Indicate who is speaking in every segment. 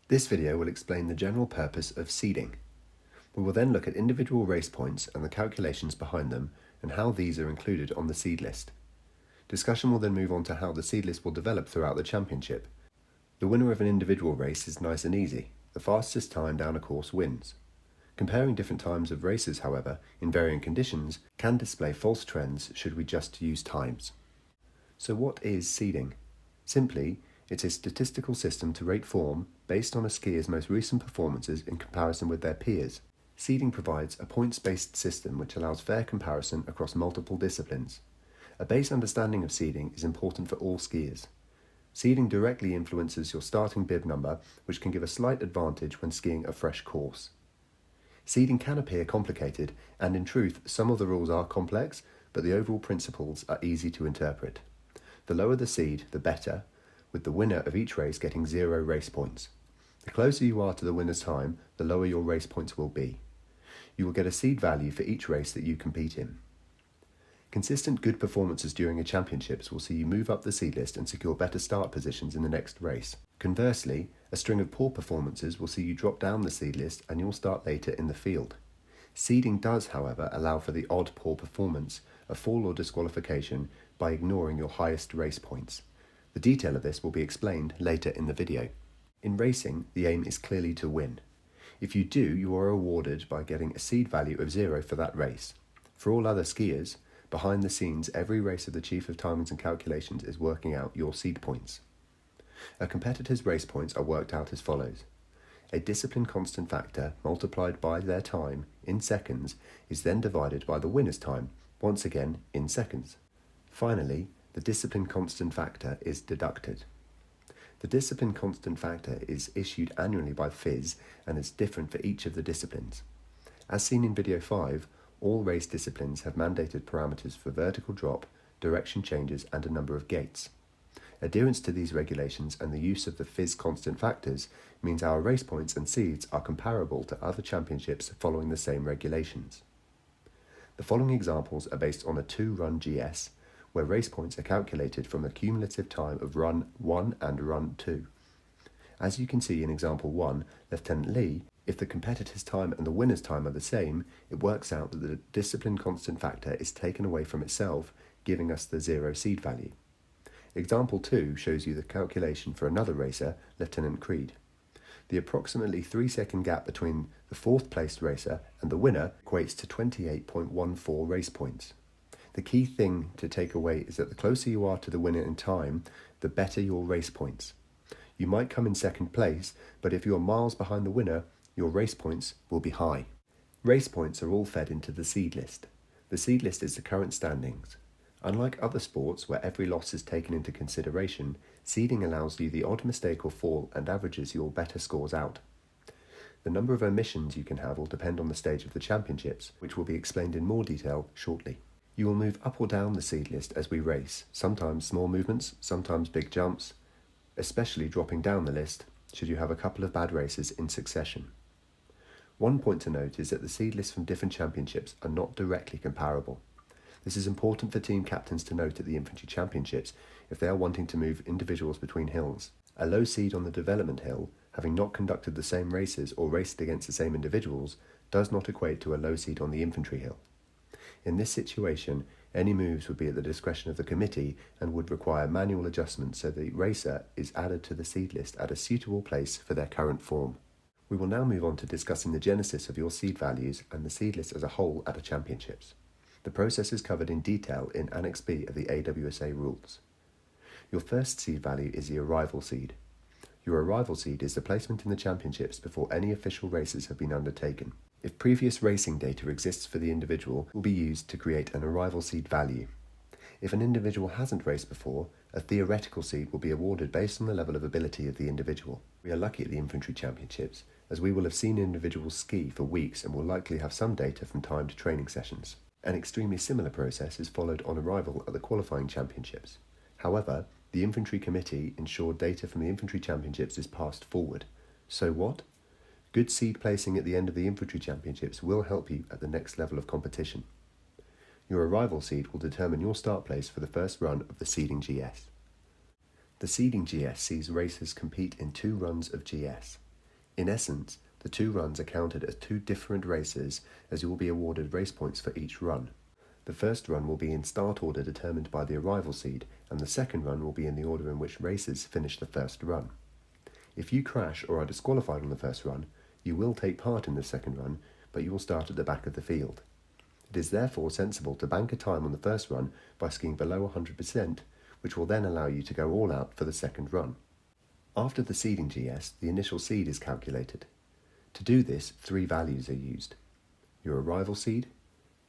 Speaker 1: This video will explain the general purpose of seeding. We will then look at individual race points and the calculations behind them and how these are included on the seed list. Discussion will then move on to how the seed list will develop throughout the championship. The winner of an individual race is nice and easy. The fastest time down a course wins. Comparing different times of races, however, in varying conditions, can display false trends should we just use times. So what is seeding? Simply, it's a statistical system to rate form based on a skier's most recent performances in comparison with their peers. Seeding provides a points-based system which allows fair comparison across multiple disciplines. A base understanding of seeding is important for all skiers. Seeding directly influences your starting bib number, which can give a slight advantage when skiing a fresh course. Seeding can appear complicated, and in truth, some of the rules are complex, but the overall principles are easy to interpret. The lower the seed, the better, with the winner of each race getting 0 race points. The closer you are to the winner's time, the lower your race points will be. You will get a seed value for each race that you compete in. Consistent good performances during a championships will see you move up the seed list and secure better start positions in the next race. Conversely, a string of poor performances will see you drop down the seed list and you'll start later in the field. Seeding does, however, allow for the odd poor performance, a fall or disqualification, by ignoring your highest race points. The detail of this will be explained later in the video. In racing, the aim is clearly to win. If you do, you are awarded by getting a seed value of 0 for that race. For all other skiers, behind the scenes, every race of the Chief of Timings and Calculations is working out your seed points. A competitor's race points are worked out as follows. A discipline constant factor multiplied by their time in seconds is then divided by the winner's time, once again in seconds. Finally, the discipline constant factor is deducted. The discipline constant factor is issued annually by FIS and is different for each of the disciplines. As seen in video 5, all race disciplines have mandated parameters for vertical drop, direction changes and a number of gates. Adherence to these regulations and the use of the FIS constant factors means our race points and seeds are comparable to other championships following the same regulations. The following examples are based on a 2-run GS, where race points are calculated from the cumulative time of run 1 and run 2. As you can see in example 1, Lieutenant Lee, if the competitor's time and the winner's time are the same, it works out that the discipline constant factor is taken away from itself, giving us the 0 seed value. Example 2 shows you the calculation for another racer, Lieutenant Creed. The approximately 3-second gap between the 4th placed racer and the winner equates to 28.14 race points. The key thing to take away is that the closer you are to the winner in time, the better your race points. You might come in 2nd place, but if you are miles behind the winner, your race points will be high. Race points are all fed into the seed list. The seed list is the current standings. Unlike other sports where every loss is taken into consideration, seeding allows you the odd mistake or fall and averages your better scores out. The number of omissions you can have will depend on the stage of the championships, which will be explained in more detail shortly. You will move up or down the seed list as we race, sometimes small movements, sometimes big jumps, especially dropping down the list should you have a couple of bad races in succession. One point to note is that the seed lists from different championships are not directly comparable. This is important for team captains to note at the infantry championships if they are wanting to move individuals between hills. A low seed on the development hill, having not conducted the same races or raced against the same individuals, does not equate to a low seed on the infantry hill. In this situation, any moves would be at the discretion of the committee and would require manual adjustment so the racer is added to the seed list at a suitable place for their current form. We will now move on to discussing the genesis of your seed values and the seed list as a whole at a championships. The process is covered in detail in Annex B of the AWSA rules. Your first seed value is the arrival seed. Your arrival seed is the placement in the championships before any official races have been undertaken. If previous racing data exists for the individual, it will be used to create an arrival seed value. If an individual hasn't raced before, a theoretical seed will be awarded based on the level of ability of the individual. We are lucky at the infantry championships, as we will have seen individuals ski for weeks and will likely have some data from timed training sessions. An extremely similar process is followed on arrival at the qualifying championships. However, the infantry committee ensured data from the infantry championships is passed forward. So what? Good seed placing at the end of the infantry championships will help you at the next level of competition. Your arrival seed will determine your start place for the first run of the seeding GS. The seeding GS sees racers compete in 2 runs of GS. In essence, the two runs are counted as two different races, as you will be awarded race points for each run. The first run will be in start order determined by the arrival seed, and the second run will be in the order in which races finish the first run. If you crash or are disqualified on the first run, you will take part in the second run, but you will start at the back of the field. It is therefore sensible to bank a time on the first run by skiing below 100%, which will then allow you to go all out for the second run. After the seeding GS, the initial seed is calculated. To do this, three values are used: your arrival seed,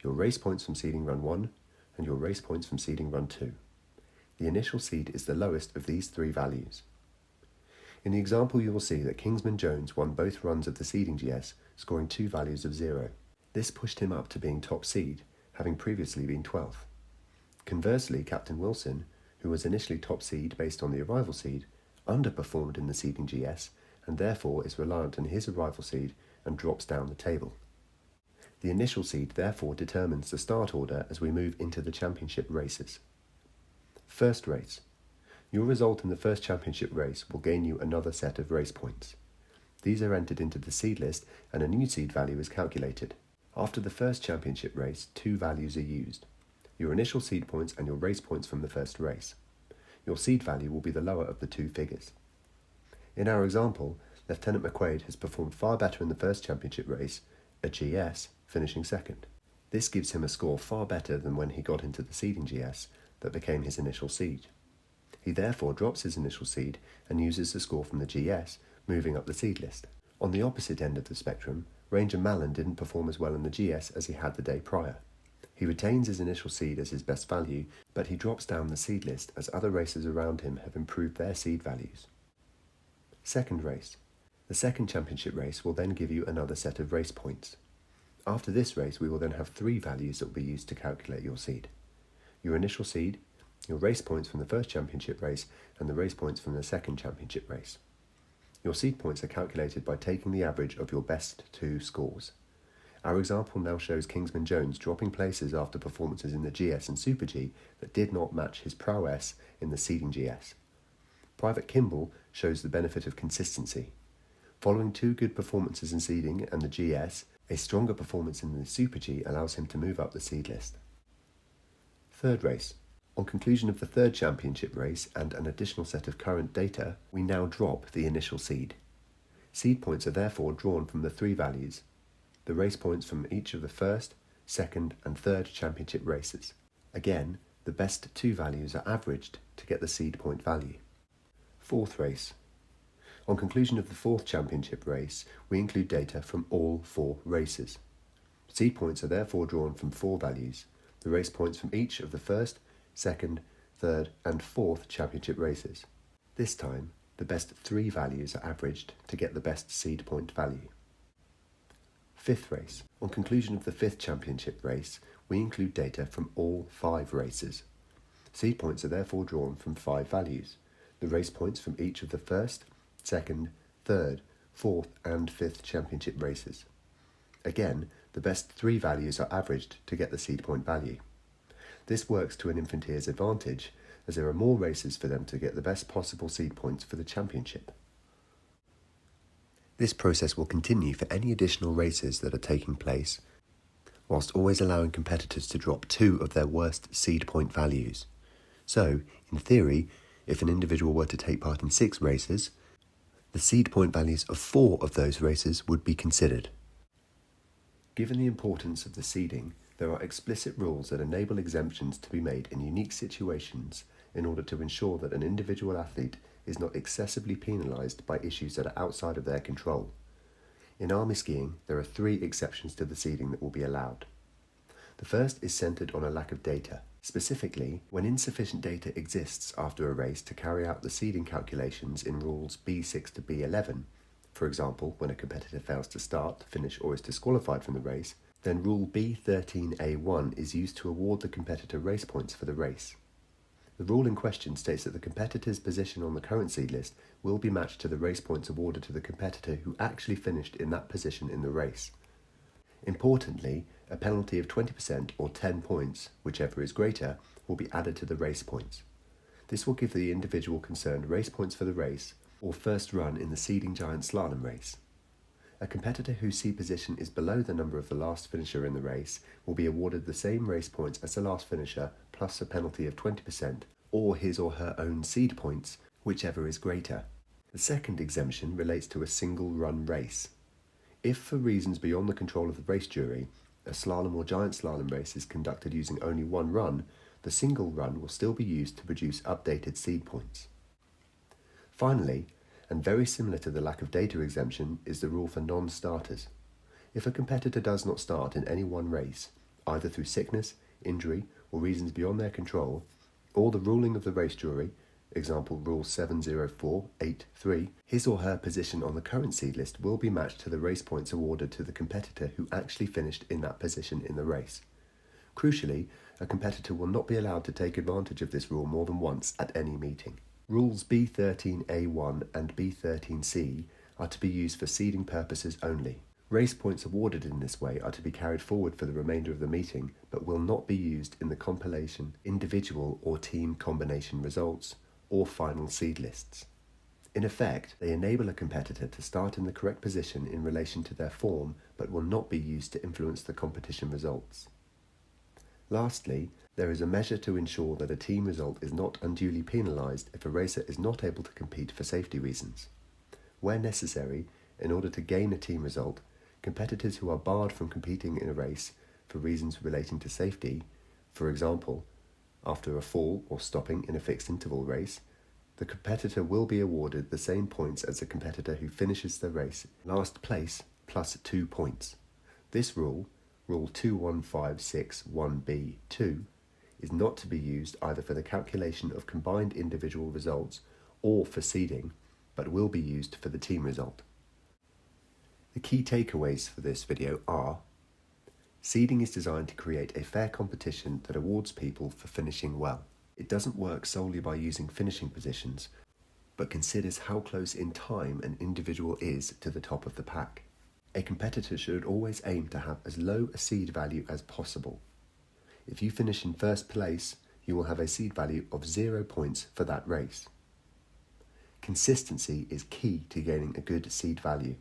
Speaker 1: your race points from seeding run 1, and your race points from seeding run 2. The initial seed is the lowest of these three values. In the example you will see that Kingsman Jones won both runs of the seeding GS, scoring two values of 0. This pushed him up to being top seed, having previously been 12th. Conversely, Captain Wilson, who was initially top seed based on the arrival seed, underperformed in the seeding GS and therefore is reliant on his arrival seed and drops down the table. The initial seed therefore determines the start order as we move into the championship races. First race. Your result in the first championship race will gain you another set of race points. These are entered into the seed list and a new seed value is calculated. After the first championship race, two values are used: your initial seed points and your race points from the first race. Your seed value will be the lower of the two figures. In our example, Lieutenant McQuaid has performed far better in the first championship race, a GS, finishing second. This gives him a score far better than when he got into the seeding GS that became his initial seed. He therefore drops his initial seed and uses the score from the GS, moving up the seed list. On the opposite end of the spectrum, Ranger Mallon didn't perform as well in the GS as he had the day prior. He retains his initial seed as his best value, but he drops down the seed list as other racers around him have improved their seed values. Second race. The second championship race will then give you another set of race points. After this race, we will then have three values that will be used to calculate your seed: your initial seed, your race points from the first championship race, and the race points from the second championship race. Your seed points are calculated by taking the average of your best two scores. Our example now shows Kingsman Jones dropping places after performances in the GS and Super G that did not match his prowess in the seeding GS. Private Kimball shows the benefit of consistency. Following two good performances in seeding and the GS, a stronger performance in the Super G allows him to move up the seed list. Third race. On conclusion of the third championship race and an additional set of current data, we now drop the initial seed. Seed points are therefore drawn from the three values: the race points from each of the first, second, and third championship races. Again, the best two values are averaged to get the seed point value. Fourth race. On conclusion of the fourth championship race, we include data from all four races. Seed points are therefore drawn from four values: the race points from each of the first, second, third, and fourth championship races. This time, the best three values are averaged to get the best seed point value. Fifth race. On conclusion of the fifth championship race, we include data from all five races. Seed points are therefore drawn from five values: the race points from each of the first, second, third, fourth, and fifth championship races. Again, the best three values are averaged to get the seed point value. This works to an Infantry's advantage, as there are more races for them to get the best possible seed points for the championship. This process will continue for any additional races that are taking place, whilst always allowing competitors to drop two of their worst seed point values. So, in theory, if an individual were to take part in 6 races, the seed point values of 4 of those races would be considered. Given the importance of the seeding, there are explicit rules that enable exemptions to be made in unique situations in order to ensure that an individual athlete is not excessively penalised by issues that are outside of their control. In army skiing, there are 3 exceptions to the seeding that will be allowed. The first is centred on a lack of data. Specifically, when insufficient data exists after a race to carry out the seeding calculations in rules B6 to B11, for example, when a competitor fails to start, finish, or is disqualified from the race, then rule B13A1 is used to award the competitor race points for the race. The rule in question states that the competitor's position on the current seed list will be matched to the race points awarded to the competitor who actually finished in that position in the race. Importantly, a penalty of 20% or 10 points, whichever is greater, will be added to the race points. This will give the individual concerned race points for the race, or first run in the seeding giant slalom race. A competitor whose seed position is below the number of the last finisher in the race will be awarded the same race points as the last finisher plus a penalty of 20%, or his or her own seed points, whichever is greater. The second exemption relates to a single run race. If, for reasons beyond the control of the race jury, a slalom or giant slalom race is conducted using only one run, the single run will still be used to produce updated seed points. Finally, and very similar to the lack of data exemption, is the rule for non-starters. If a competitor does not start in any one race, either through sickness, injury, or reasons beyond their control, or the ruling of the race jury, example Rule 704.8.3, his or her position on the current seed list will be matched to the race points awarded to the competitor who actually finished in that position in the race. Crucially, a competitor will not be allowed to take advantage of this rule more than once at any meeting. Rules B13A1 and B13C are to be used for seeding purposes only. Race points awarded in this way are to be carried forward for the remainder of the meeting, but will not be used in the compilation, individual or team combination results, or final seed lists. In effect, they enable a competitor to start in the correct position in relation to their form, but will not be used to influence the competition results. Lastly, there is a measure to ensure that a team result is not unduly penalised if a racer is not able to compete for safety reasons. Where necessary, in order to gain a team result, competitors who are barred from competing in a race for reasons relating to safety, for example, after a fall or stopping in a fixed interval race, the competitor will be awarded the same points as the competitor who finishes the race last place plus 2 points. This rule, Rule 21561B2, is not to be used either for the calculation of combined individual results or for seeding, but will be used for the team result. The key takeaways for this video are: seeding is designed to create a fair competition that awards people for finishing well. It doesn't work solely by using finishing positions, but considers how close in time an individual is to the top of the pack. A competitor should always aim to have as low a seed value as possible. If you finish in first place, you will have a seed value of 0 points for that race. Consistency is key to gaining a good seed value.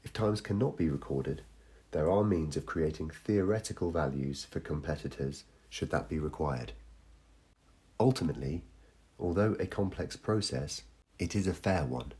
Speaker 1: If times cannot be recorded, there are means of creating theoretical values for competitors should that be required. Ultimately, although a complex process, it is a fair one.